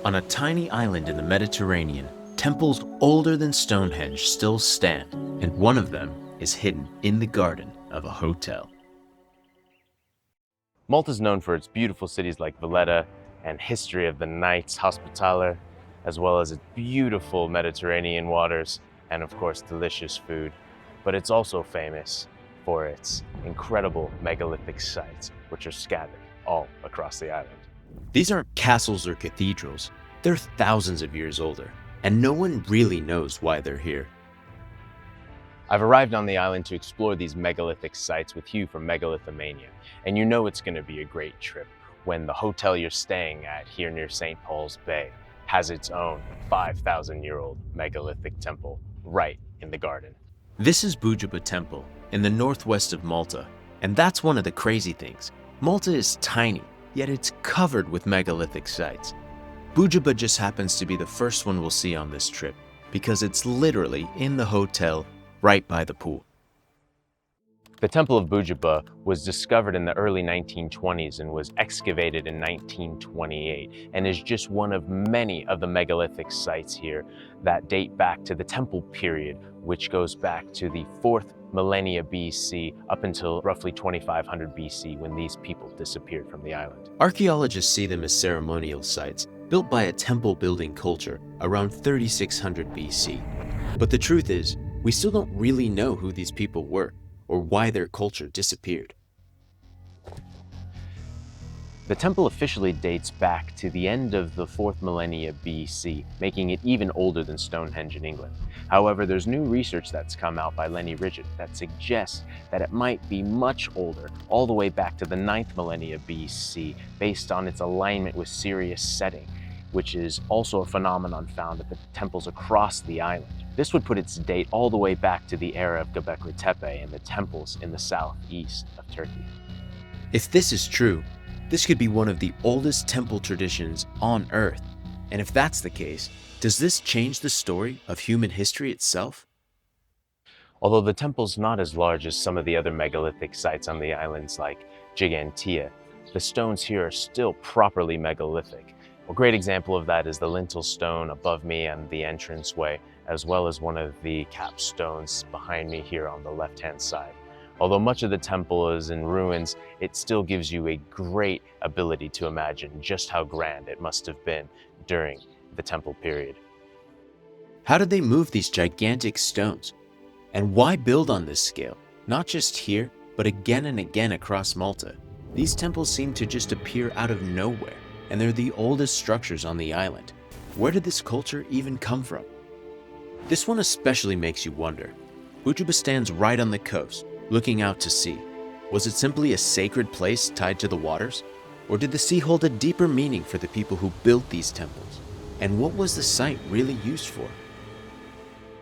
On a tiny island in the Mediterranean, temples older than Stonehenge still stand, and one of them is hidden in the garden of a hotel. Malta is known for its beautiful cities like Valletta and history of the Knights Hospitaller, as well as its beautiful Mediterranean waters and, of course, delicious food. But it's also famous for its incredible megalithic sites, which are scattered all across the island. These aren't castles or cathedrals. They're thousands of years older, and no one really knows why they're here. I've arrived on the island to explore these megalithic sites with Hugh from Megalithomania, and you know it's going to be a great trip when the hotel you're staying at here near St. Paul's Bay has its own 5,000-year-old megalithic temple right in the garden. This is Buģibba Temple in the northwest of Malta, and that's one of the crazy things. Malta is tiny, yet it's covered with megalithic sites. Buģibba just happens to be the first one we'll see on this trip because it's literally in the hotel right by the pool. The Temple of Buģibba was discovered in the early 1920s and was excavated in 1928 and is just one of many of the megalithic sites here that date back to the Temple period, which goes back to the 4th millennia BC up until roughly 2500 BC when these people disappeared from the island. Archaeologists see them as ceremonial sites built by a temple building culture around 3600 BC. But the truth is, we still don't really know who these people were or why their culture disappeared. The temple officially dates back to the end of the 4th millennia BC, making it even older than Stonehenge in England. However, there's new research that's come out by Lenny Rigid that suggests that it might be much older, all the way back to the 9th millennia BC, based on its alignment with Sirius setting, which is also a phenomenon found at the temples across the island. This would put its date all the way back to the era of Göbekli Tepe and the temples in the southeast of Turkey. If this is true, this could be one of the oldest temple traditions on Earth. And if that's the case, does this change the story of human history itself? Although the temple's not as large as some of the other megalithic sites on the islands like Gigantia, the stones here are still properly megalithic. A great example of that is the lintel stone above me and the entranceway, as well as one of the capstones behind me here on the left-hand side. Although much of the temple is in ruins, it still gives you a great ability to imagine just how grand it must have been during the temple period. How did they move these gigantic stones? And why build on this scale? Not just here, but again and again across Malta. These temples seem to just appear out of nowhere, and they're the oldest structures on the island. Where did this culture even come from? This one especially makes you wonder. Buģibba stands right on the coast, looking out to sea. Was it simply a sacred place tied to the waters? Or did the sea hold a deeper meaning for the people who built these temples? And what was the site really used for?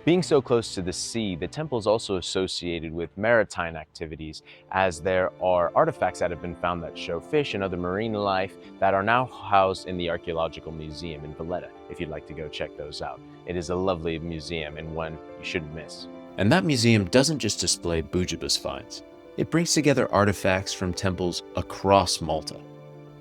Being so close to the sea, the temple is also associated with maritime activities, as there are artifacts that have been found that show fish and other marine life that are now housed in the Archaeological Museum in Valletta, if you'd like to go check those out. It is a lovely museum and one you shouldn't miss. And that museum doesn't just display Buģibba's finds. It brings together artifacts from temples across Malta.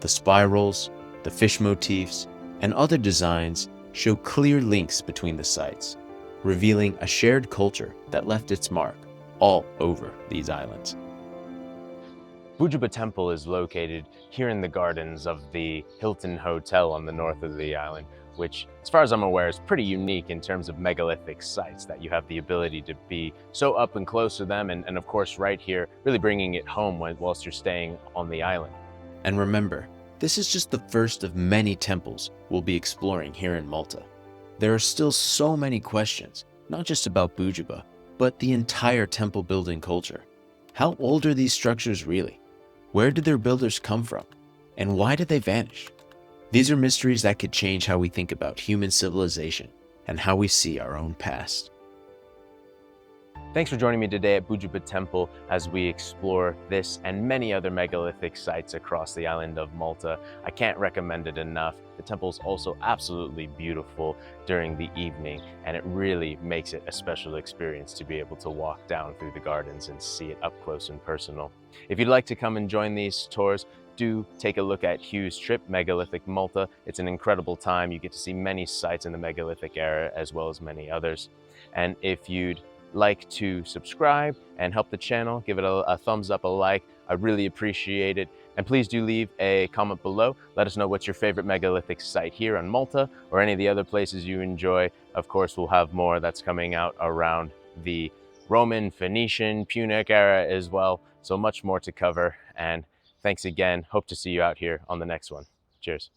The spirals, the fish motifs, and other designs show clear links between the sites, revealing a shared culture that left its mark all over these islands. Buģibba Temple is located here in the gardens of the Hilton Hotel on the north of the island, which, as far as I'm aware, is pretty unique in terms of megalithic sites, that you have the ability to be so up and close to them, and of course right here, really bringing it home whilst you're staying on the island. And remember, this is just the first of many temples we'll be exploring here in Malta. There are still so many questions, not just about Buģibba, but the entire temple building culture. How old are these structures really? Where did their builders come from? And why did they vanish? These are mysteries that could change how we think about human civilization and how we see our own past. Thanks for joining me today at Buģibba Temple as we explore this and many other megalithic sites across the island of Malta. I can't recommend it enough. The temple is also absolutely beautiful during the evening, and it really makes it a special experience to be able to walk down through the gardens and see it up close and personal. If you'd like to come and join these tours, do take a look at Hugh's trip, Megalithic Malta. It's an incredible time. You get to see many sites in the megalithic era as well as many others. And if you'd like to subscribe and help the channel, give it a thumbs up, a like, I really appreciate it. And please do leave a comment below. Let us know what's your favorite megalithic site here on Malta or any of the other places you enjoy. Of course, we'll have more that's coming out around the Roman, Phoenician, Punic era as well. So much more to cover. And thanks again. Hope to see you out here on the next one. Cheers.